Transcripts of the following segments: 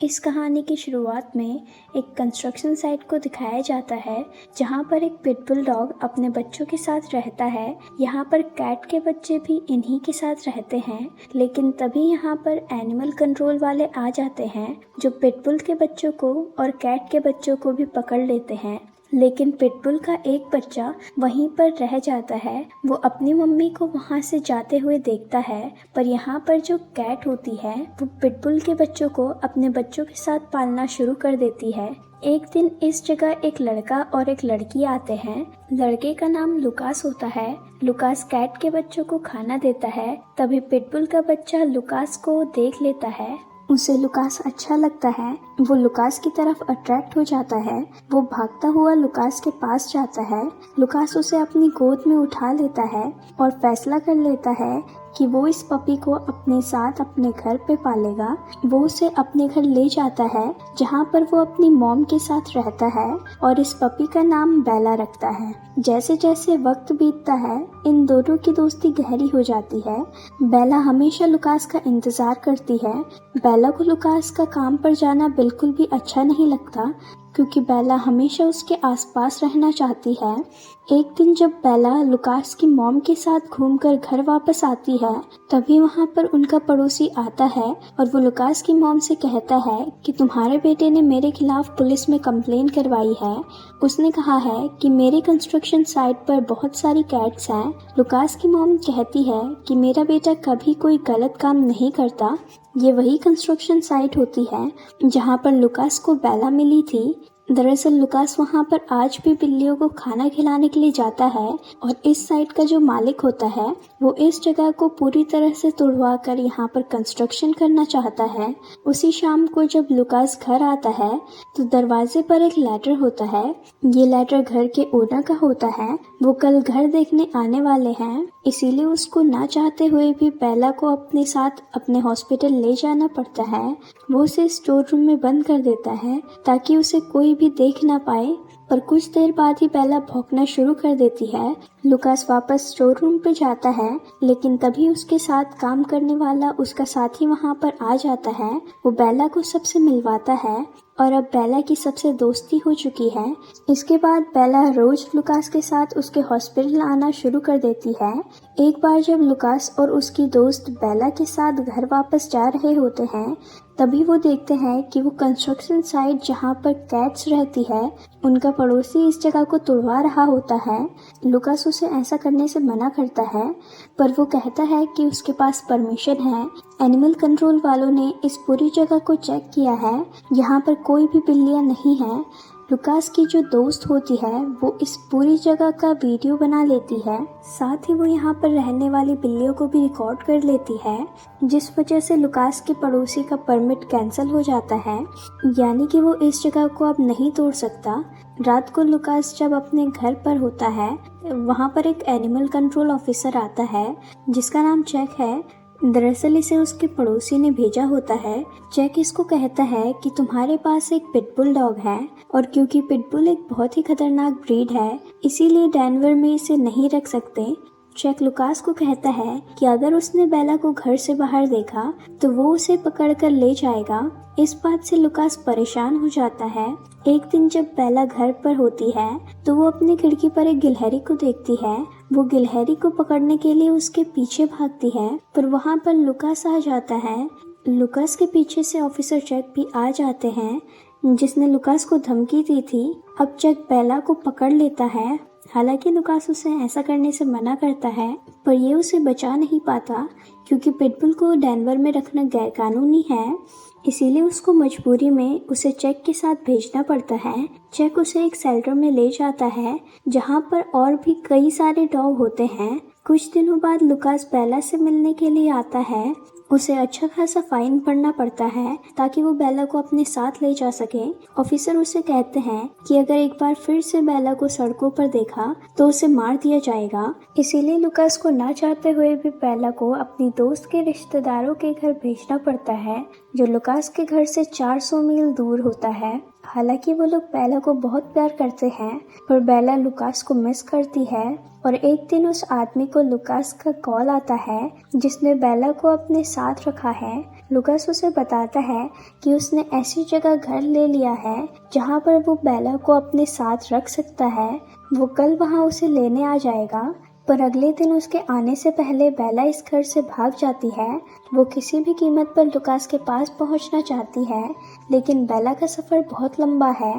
इस कहानी की शुरुआत में एक कंस्ट्रक्शन साइट को दिखाया जाता है जहाँ पर एक पिटबुल डॉग अपने बच्चों के साथ रहता है। यहाँ पर कैट के बच्चे भी इन्हीं के साथ रहते हैं, लेकिन तभी यहाँ पर एनिमल कंट्रोल वाले आ जाते हैं जो पिटबुल के बच्चों को और कैट के बच्चों को भी पकड़ लेते हैं। लेकिन पिटबुल का एक बच्चा वहीं पर रह जाता है। वो अपनी मम्मी को वहाँ से जाते हुए देखता है, पर यहाँ पर जो कैट होती है वो पिटबुल के बच्चों को अपने बच्चों के साथ पालना शुरू कर देती है। एक दिन इस जगह एक लड़का और एक लड़की आते हैं। लड़के का नाम लुकास होता है। लुकास कैट के बच्चों को खाना देता है। तभी पिटबुल का बच्चा लुकास को देख लेता है। उसे लुकास अच्छा लगता है। वो लुकास की तरफ अट्रैक्ट हो जाता है। वो भागता हुआ लुकास के पास जाता है। लुकास उसे अपनी गोद में उठा लेता है और फैसला कर लेता है कि वो इस पपी को अपने साथ अपने घर पे पालेगा। वो उसे अपने घर ले जाता है जहाँ पर वो अपनी मॉम के साथ रहता है और इस पपी का नाम बेला रखता है। जैसे जैसे वक्त बीतता है इन दोनों की दोस्ती गहरी हो जाती है। बेला हमेशा लुकास का इंतजार करती है। बेला को लुकास का काम पर जाना बिल्कुल भी अच्छा नहीं लगता क्योंकि बेला हमेशा उसके आसपास रहना चाहती है। एक दिन जब बेला लुकास की मॉम के साथ घूमकर घर वापस आती है, तभी वहाँ पर उनका पड़ोसी आता है और वो लुकास की मॉम से कहता है कि तुम्हारे बेटे ने मेरे खिलाफ पुलिस में कंप्लेन करवाई है। उसने कहा है कि मेरे कंस्ट्रक्शन साइट पर बहुत सारी कैट्स हैं। लुकास की मॉम कहती है कि मेरा बेटा कभी कोई गलत काम नहीं करता। ये वही कंस्ट्रक्शन साइट होती है जहाँ पर लुकास को बेला मिली थी। दरअसल लुकास वहाँ पर आज भी बिल्लियों को खाना खिलाने के लिए जाता है और इस साइट का जो मालिक होता है वो इस जगह को पूरी तरह से तुड़वा कर यहाँ पर कंस्ट्रक्शन करना चाहता है। उसी शाम को जब लुकास घर आता है तो दरवाजे पर एक लेटर होता है। ये लेटर घर के ओनर का होता है। वो कल घर देखने आने वाले हैं, इसीलिए उसको ना चाहते हुए भी बेला को अपने साथ अपने हॉस्पिटल ले जाना पड़ता है। वो उसे स्टोर रूम में बंद कर देता है ताकि उसे कोई भी देख ना पाए, पर कुछ देर बाद ही बेला भौंकना शुरू कर देती है। लुकास वापस स्टोर रूम पे जाता है, लेकिन तभी उसके साथ काम करने वाला उसका साथी वहाँ पर आ जाता है। वो बेला को सबसे मिलवाता है और अब बेला की सबसे दोस्ती हो चुकी है। इसके बाद बेला रोज लुकास के साथ उसके हॉस्पिटल आना शुरू कर देती है। एक बार जब लुकास और उसकी दोस्त बेला के साथ घर वापस जा रहे होते हैं, तभी वो देखते हैं कि वो कंस्ट्रक्शन साइट जहाँ पर कैट्स रहती है उनका पड़ोसी इस जगह को तुड़वा रहा होता है। लुकास उसे ऐसा करने से मना करता है, पर वो कहता है कि उसके पास परमिशन है। एनिमल कंट्रोल वालों ने इस पूरी जगह को चेक किया है, यहाँ पर कोई भी बिल्लियाँ नहीं हैं। लुकास की जो दोस्त होती है वो इस पूरी जगह का वीडियो बना लेती है। साथ ही वो यहाँ पर रहने वाली बिल्लियों को भी रिकॉर्ड कर लेती है, जिस वजह से लुकास के पड़ोसी का परमिट कैंसिल हो जाता है, यानी कि वो इस जगह को अब नहीं तोड़ सकता। रात को लुकास जब अपने घर पर होता है, वहाँ पर एक एनिमल कंट्रोल ऑफिसर आता है जिसका नाम चेक है। दरअसल इसे उसके पड़ोसी ने भेजा होता है। चेक इसको कहता है कि तुम्हारे पास एक पिटबुल डॉग है और क्योंकि पिटबुल एक बहुत ही खतरनाक ब्रीड है, इसीलिए डेनवर में इसे नहीं रख सकते। चेक लुकास को कहता है कि अगर उसने बेला को घर से बाहर देखा तो वो उसे पकड़कर ले जाएगा। इस बात से लुकास परेशान हो जाता है। एक दिन जब बेला घर पर होती है तो वो अपनी खिड़की पर एक गिलहरी को देखती है। वो गिलहरी को पकड़ने के लिए उसके पीछे भागती है, पर वहाँ पर लुकास आ जाता है। लुकास के पीछे से ऑफिसर चेक भी आ जाते हैं, जिसने लुकास को धमकी दी थी। अब चेक बेला को पकड़ लेता है। हालांकि लुकास उसे ऐसा करने से मना करता है, पर ये उसे बचा नहीं पाता क्योंकि पिटबुल को डेनवर में रखना गैरकानूनी है। इसीलिए उसको मजबूरी में उसे चेक के साथ भेजना पड़ता है। चेक उसे एक शेल्टर में ले जाता है जहाँ पर और भी कई सारे डॉग होते हैं। कुछ दिनों बाद लुकास बेला से मिलने के लिए आता है। उसे अच्छा खासा फाइन भरना पड़ता है ताकि वो बेला को अपने साथ ले जा सके। ऑफिसर उसे कहते हैं कि अगर एक बार फिर से बेला को सड़कों पर देखा तो उसे मार दिया जाएगा। इसीलिए लुकास को ना चाहते हुए भी बेला को अपनी दोस्त के रिश्तेदारों के घर भेजना पड़ता है, जो लुकास के घर से 400 मील दूर होता है। हालांकि वो लोग बेला को बहुत प्यार करते हैं, पर बेला लुकास को मिस करती है। और एक दिन उस आदमी को लुकास का कॉल आता है जिसने बेला को अपने साथ रखा है। लुकास उसे बताता है कि उसने ऐसी जगह घर ले लिया है जहाँ पर वो बेला को अपने साथ रख सकता है। वो कल वहाँ उसे लेने आ जाएगा। पर अगले दिन उसके आने से पहले बेला इस घर से भाग जाती है। वो किसी भी कीमत पर लुकास के पास पहुंचना चाहती है, लेकिन बेला का सफ़र बहुत लंबा है।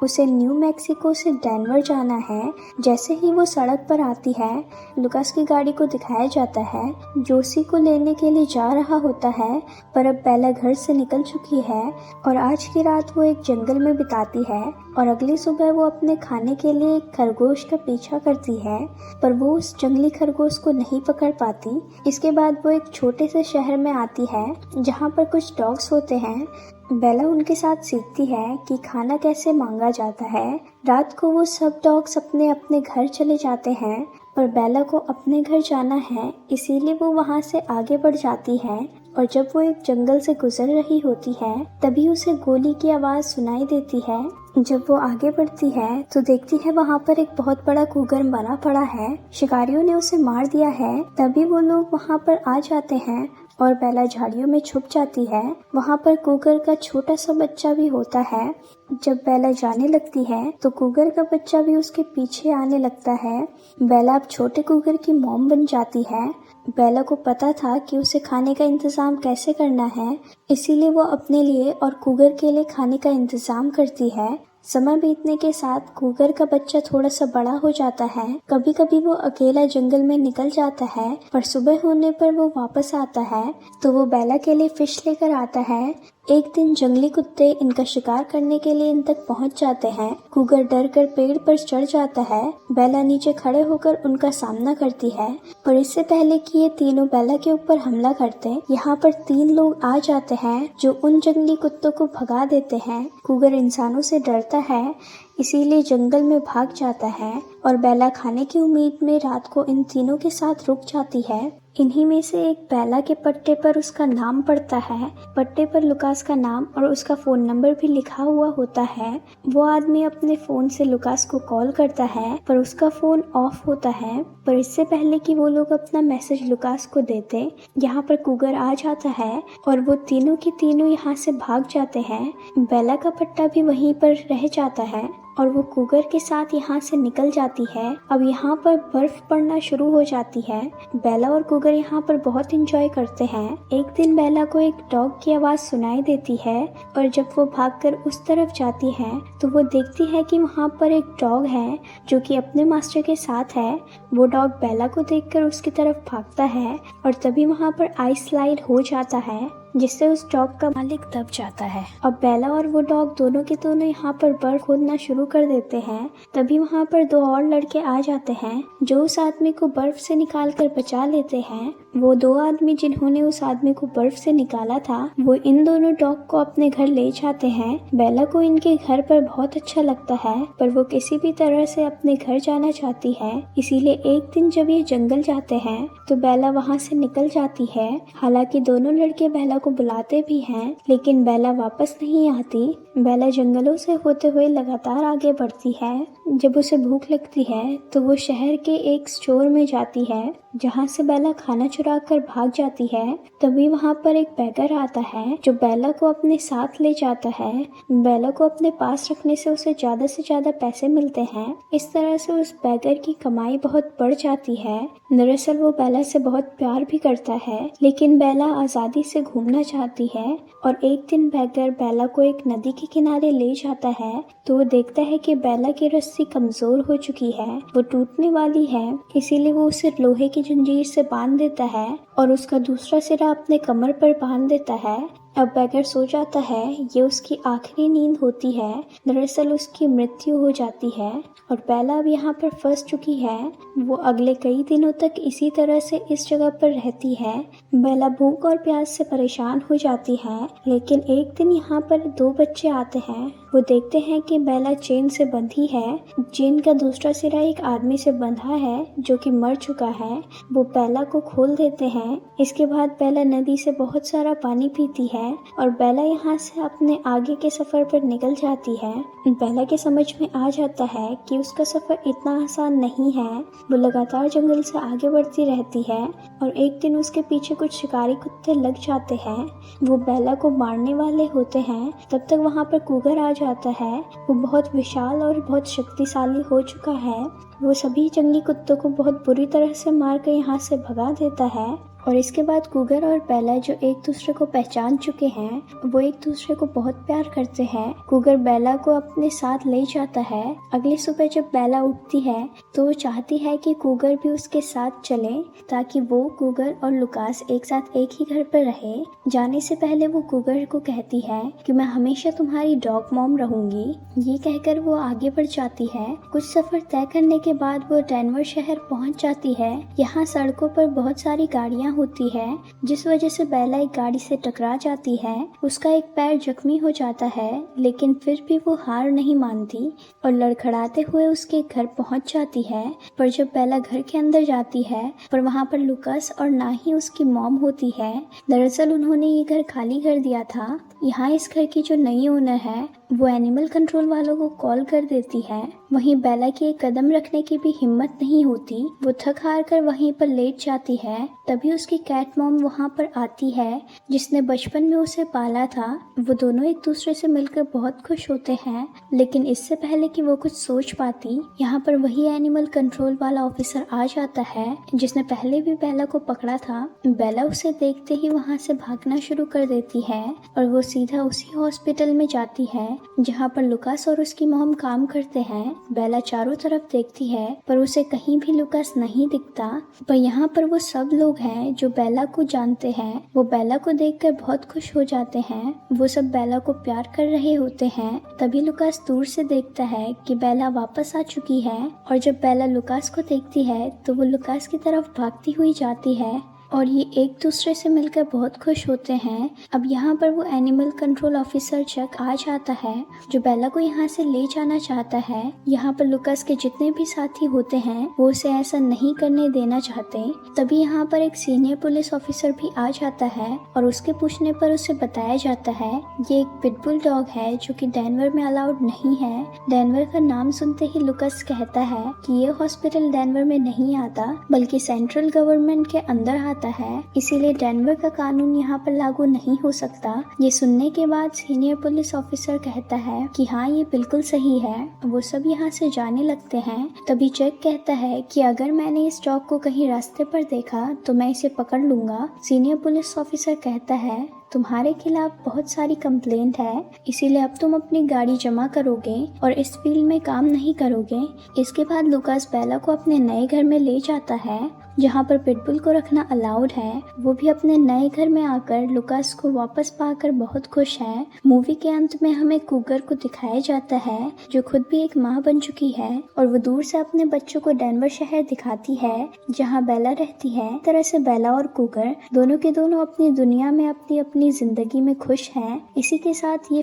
उसे न्यू मैक्सिको से डेनवर जाना है। जैसे ही वो सड़क पर आती है, लुकास की गाड़ी को दिखाया जाता है। जोसी को लेने के लिए जा रहा होता है, पर अब बेला घर से निकल चुकी है और आज की रात वो एक जंगल में बिताती है और अगली सुबह वो अपने खाने के लिए एक खरगोश का पीछा करती है, पर वो उस जंगली खरगोश को नहीं पकड़ पाती। इसके बाद वो एक छोटे से शहर में आती है जहाँ पर कुछ डॉग्स होते हैं। बेला उनके साथ सीखती है कि खाना कैसे मांगा जाता है। रात को वो सब डॉग्स अपने अपने घर चले जाते हैं, पर बेला को अपने घर जाना है, इसीलिए वो वहाँ से आगे बढ़ जाती है। और जब वो एक जंगल से गुजर रही होती है, तभी उसे गोली की आवाज़ सुनाई देती है। जब वो आगे बढ़ती है तो देखती है वहाँ पर एक बहुत बड़ा कुकर मरा पड़ा है। शिकारियों ने उसे मार दिया है। तभी वो लोग वहाँ पर आ जाते हैं और बेला झाड़ियों में छुप जाती है। वहाँ पर कुकर का छोटा सा बच्चा भी होता है। जब बेला जाने लगती है तो कुकर का बच्चा भी उसके पीछे आने लगता है। बेला अब छोटे कुकर की मॉम बन जाती है। बेला को पता था कि उसे खाने का इंतज़ाम कैसे करना है, इसीलिए वो अपने लिए और कुकर के लिए खाने का इंतज़ाम करती है। समय बीतने के साथ कुकर का बच्चा थोड़ा सा बड़ा हो जाता है। कभी कभी वो अकेला जंगल में निकल जाता है, पर सुबह होने पर वो वापस आता है तो वो बेला के लिए फिश लेकर आता है। एक दिन जंगली कुत्ते इनका शिकार करने के लिए इन तक पहुंच जाते हैं। कुकर डर कर पेड़ पर चढ़ जाता है। बेला नीचे खड़े होकर उनका सामना करती है, पर इससे पहले कि ये तीनों बेला के ऊपर हमला करते, यहाँ पर 3 लोग आ जाते हैं जो उन जंगली कुत्तों को भगा देते हैं। कुकर इंसानों से डरता है, इसीलिए जंगल में भाग जाता है और बेला खाने की उम्मीद में रात को इन तीनों के साथ रुक जाती है। इन्हीं में से एक बेला के पट्टे पर उसका नाम पड़ता है। पट्टे पर लुकास का नाम और उसका फ़ोन नंबर भी लिखा हुआ होता है। वो आदमी अपने फ़ोन से लुकास को कॉल करता है, पर उसका फ़ोन ऑफ होता है। पर इससे पहले कि वो लोग अपना मैसेज लुकास को देते, यहाँ पर कुकर आ जाता है और वो तीनों के तीनों यहाँ से भाग जाते हैं। बेला का पट्टा भी वहीं पर रह जाता है और वो कुकर के साथ यहाँ से निकल जाती है। अब यहाँ पर बर्फ पड़ना शुरू हो जाती है। बेला और कुकर यहाँ पर बहुत एंजॉय करते हैं। एक दिन बेला को एक डॉग की आवाज़ सुनाई देती है और जब वो भागकर उस तरफ जाती है तो वो देखती है कि वहाँ पर एक डॉग है जो कि अपने मास्टर के साथ है। वो डॉग बेला को देखकर उसकी तरफ भागता है और तभी वहाँ पर आइस स्लाइड हो जाता है, जिससे उस डॉग का मालिक दब जाता है। अब बेला और वो डॉग दोनों के दोनों यहाँ पर बर्फ खोदना शुरू कर देते हैं। तभी वहाँ पर 2 और लड़के आ जाते हैं जो उस आदमी को बर्फ से निकाल कर बचा लेते हैं। वो 2 आदमी जिन्होंने उस आदमी को बर्फ से निकाला था, वो इन दोनों डॉग को अपने घर ले जाते हैं। बेला को इनके घर पर बहुत अच्छा लगता है, पर वो किसी भी तरह से अपने घर जाना चाहती है। इसीलिए एक दिन जब ये जंगल जाते हैं तो बेला वहाँ से निकल जाती है। हालांकि दोनों लड़के बेला को बुलाते भी हैं, लेकिन बेला वापस नहीं आती। बेला जंगलों से होते हुए लगातार आगे बढ़ती है। जब उसे भूख लगती है तो वो शहर के एक स्टोर में जाती है, जहाँ से बेला खाना चुरा कर भाग जाती है। तभी वहाँ पर एक बैगर आता है जो बेला को अपने साथ ले जाता है। बेला को अपने पास रखने से उसे ज़्यादा से ज़्यादा पैसे मिलते हैं। इस तरह से उस बैगर की कमाई बहुत बढ़ जाती है। दरअसल वो बेला से बहुत प्यार भी करता है, लेकिन बेला आज़ादी से घूमना चाहती है। और एक दिन बैगर बेला को एक नदी के किनारे ले जाता है तो वो देखता है कि बेला की रस्सी कमज़ोर हो चुकी है, वो टूटने वाली है। इसीलिए वो उसे लोहे की जंजीर से बांध देता है और उसका दूसरा सिरा अपने कमर पर बांध देता है। अब बैगर सो जाता है। ये उसकी आखिरी नींद होती है। दरअसल उसकी मृत्यु हो जाती है और बेला अब यहाँ पर फंस चुकी है। वो अगले कई दिनों तक इसी तरह से इस जगह पर रहती है। बेला भूख और प्यास से परेशान हो जाती है, लेकिन एक दिन यहाँ पर 2 बच्चे आते हैं। वो देखते हैं कि बेला चेन से बंधी है। चेन का दूसरा सिरा एक आदमी से बंधा है जो कि मर चुका है। वो बेला को खोल देते हैं। इसके बाद बेला नदी से बहुत सारा पानी पीती है है और बेला यहाँ से अपने आगे के सफर पर निकल जाती है। बेला के समझ में आ जाता है कि उसका सफर इतना आसान नहीं है। वो लगातार जंगल से आगे बढ़ती रहती है और एक दिन उसके पीछे कुछ शिकारी कुत्ते लग जाते हैं। वो बेला को मारने वाले होते हैं। तब तक वहाँ पर कूगर आ जाता है। वो बहुत विशाल और बहुत शक्तिशाली हो चुका है। वो सभी जंगली कुत्तों को बहुत बुरी तरह से मार कर यहाँ से भगा देता है और इसके बाद कूगर और बेला जो एक दूसरे को पहचान चुके हैं, वो एक दूसरे को बहुत प्यार करते हैं। कूगर बेला को अपने साथ ले जाता है। अगली सुबह जब बेला उठती है तो वो चाहती है कि कूगर भी उसके साथ चले ताकि वो, कूगर और लुकास एक साथ एक ही घर पर रहे। जाने से पहले वो कूगर को कहती है कि मैं हमेशा तुम्हारी डॉग मॉम रहूंगी। ये कहकर वो आगे बढ़ जाती है। कुछ सफर तय करने के बाद वो डेनवर शहर पहुंच जाती है। यहाँ सड़कों पर बहुत सारी गाड़ियाँ होती है जिस वजह से बेला एक गाड़ी से टकरा जाती है। उसका एक पैर जख्मी हो जाता है लेकिन फिर भी वो हार नहीं मानती और लड़खड़ाते हुए उसके घर पहुंच जाती है। पर जब बेला घर के अंदर जाती है पर वहां पर लुकास और ना ही उसकी मॉम होती है। दरअसल उन्होंने ये घर खाली कर दिया था। यहाँ इस घर की जो नई ओनर है वो एनिमल कंट्रोल वालों को कॉल कर देती है। वहीं बेला की एक कदम रखने की भी हिम्मत नहीं होती। वो थक हार कर वहीं पर लेट जाती है। तभी उसकी कैट मॉम वहाँ पर आती है जिसने बचपन में उसे पाला था। वो दोनों एक दूसरे से मिलकर बहुत खुश होते हैं लेकिन इससे पहले कि वो कुछ सोच पाती, यहाँ पर वही एनिमल कंट्रोल वाला ऑफिसर आ जाता है जिसने पहले भी बेला को पकड़ा था। बेला उसे देखते ही वहाँ से भागना शुरू कर देती है और वो सीधा उसी हॉस्पिटल में जाती है जहाँ पर लुकास और उसकी मॉम काम करते हैं। बेला चारों तरफ देखती है पर उसे कहीं भी लुकास नहीं दिखता। पर यहाँ पर वो सब लोग हैं जो बेला को जानते हैं। वो बेला को देखकर बहुत खुश हो जाते हैं। वो सब बेला को प्यार कर रहे होते हैं। तभी लुकास दूर से देखता है कि बेला वापस आ चुकी है और जब बेला लुकास को देखती है तो वो लुकास की तरफ भागती हुई जाती है और ये एक दूसरे से मिलकर बहुत खुश होते हैं। अब यहाँ पर वो एनिमल कंट्रोल ऑफिसर चक आ जाता है जो बेला को यहाँ से ले जाना चाहता है। यहाँ पर लुकास के जितने भी साथी होते हैं वो उसे ऐसा नहीं करने देना चाहते। तभी यहाँ पर एक सीनियर पुलिस ऑफिसर भी आ जाता है और उसके पूछने पर उसे बताया जाता है ये एक पिटबुल डॉग है जो कि डेनवर में अलाउड नहीं है। डेनवर का नाम सुनते ही लुकास कहता है कि ये हॉस्पिटल डेनवर में नहीं आता बल्कि सेंट्रल गवर्नमेंट के अंदर आता है, इसीलिए डेनवर का कानून यहाँ पर लागू नहीं हो सकता। ये सुनने के बाद सीनियर पुलिस ऑफिसर कहता है कि हाँ ये बिल्कुल सही है। वो सब यहाँ से जाने लगते हैं। तभी जैक कहता है कि अगर मैंने इस डॉग को कहीं रास्ते पर देखा तो मैं इसे पकड़ लूंगा। सीनियर पुलिस ऑफिसर कहता है तुम्हारे खिलाफ बहुत सारी कंप्लेंट है, इसीलिए अब तुम अपनी गाड़ी जमा करोगे और इस फील्ड में काम नहीं करोगे। इसके बाद लुकास बेला को अपने नए घर में ले जाता है जहाँ पर पिटबुल को रखना अलाउड है। वो भी अपने नए घर में आकर लुकास को वापस पाकर बहुत खुश है। मूवी के अंत में हमें कूगर को दिखाया जाता है जो खुद भी एक माँ बन चुकी है और वो दूर से अपने बच्चों को डेनवर शहर दिखाती है जहाँ बेला रहती है। इस तरह से बेला और कूगर दोनों के दोनों अपनी दुनिया में अपनी अपनी जिंदगी में खुश हैं। इसी के साथ ये